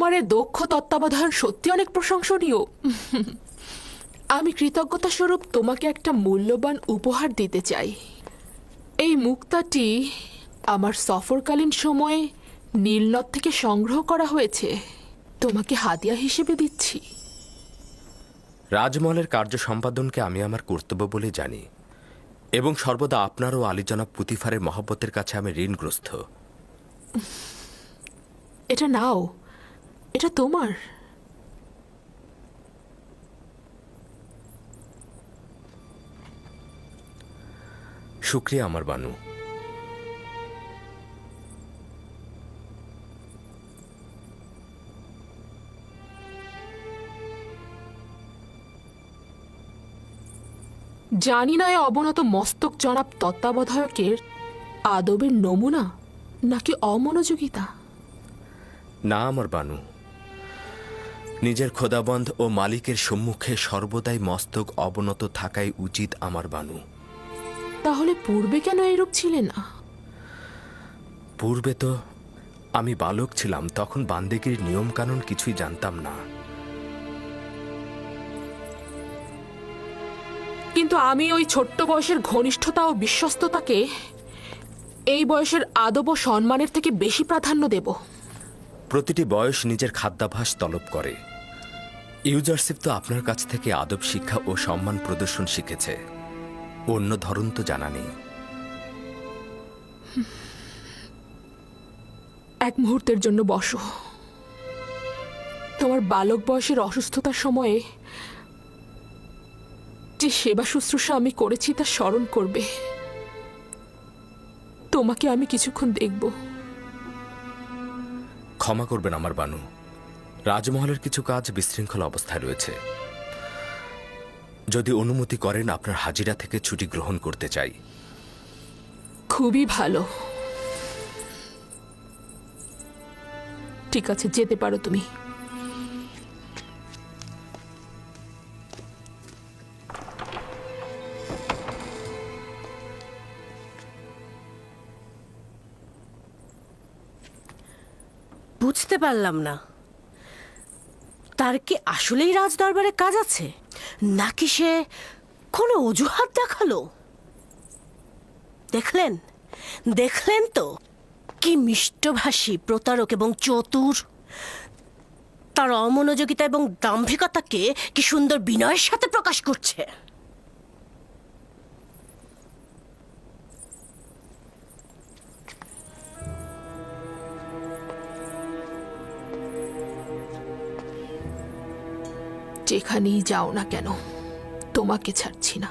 তোমার এই দক্ষ তত্ত্বাবধান সত্যি অনেক প্রশংসনীয়। আমি কৃতজ্ঞতা স্বরূপ তোমাকে একটা মূল্যবান উপহার দিতে চাই। এই মুক্তাটি আমার সফরকালীন সময়ে নীলনদ থেকে সংগ্রহ করা হয়েছে, তোমাকে হাদিয়া হিসেবে দিচ্ছি। রাজমহলের কার্য সম্পাদনকে আমি আমার কর্তব্য বলে জানি, এবং সর্বদা আপনার ও আলী জনাব পুতিফারের মহব্বতের কাছে আমি ঋণগ্রস্ত। এটা নাও, এটা তোমার। শুক্রিয়া আমার বানু। জানি না এ অবনত মস্তক জনাব তত্ত্বাবধায়কের আদবের নমুনা নাকি অমনোযোগিতা। না আমার বানু, নিজের খোদাবন্ধ ও মালিকের সম্মুখে সর্বদাই মস্তক অবনত থাকাই উচিত আমার বানু। তাহলে পূর্বে কেন এরূপ ছিলে না? পূর্বে তো আমি বালক ছিলাম, তখন বান্দেগীর নিয়মকানুন কিছুই জানতাম না। কিন্তু আমি ওই ছোট্ট বয়সের ঘনিষ্ঠতা ও বিশ্বস্ততাকে এই বয়সের আদব ও সম্মানের থেকে বেশি প্রাধান্য দেব। প্রতিটি বয়স নিজের খাদ্যাভ্যাস তলব করে। ইউজারশিপ তো আপনার কাছ থেকে আদব শিক্ষা ও সম্মান প্রদর্শন শিখেছে, অন্য ধরন তো জানা নেই। এক মুহূর্তের জন্য বসো। তোমার বালক বয়সের অসুস্থতার সময়ে যে সেবা শুশ্রূষা আমি করেছি তা স্মরণ করবে। তোমাকে আমি কিছুক্ষণ দেখব। ক্ষমা করবেন আমার বানু, রাজমহলের কিছু কাজ বিশৃঙ্খল অবস্থায় রয়েছে। যদি অনুমতি করেন, আপনার হাজিরা থেকে ছুটি গ্রহণ করতে চাই। খুবই ভালো। ঠিক আছে, যেতে পারো তুমি। বুঝতে পারলাম না, তার কি আসলেই রাজদরবারে কাজ আছে, নাকি সে কোনো অজুহাত দেখালো? দেখলেন দেখলেন তো কি মিষ্টভাষী, প্রতারক এবং চতুর। তার অমনোযোগিতা এবং দাম্ভিকতাকে কি সুন্দর বিনয়ের সাথে প্রকাশ করছে। যেখানেই যাও না কেন, তোমাকে ছাড়ছি না।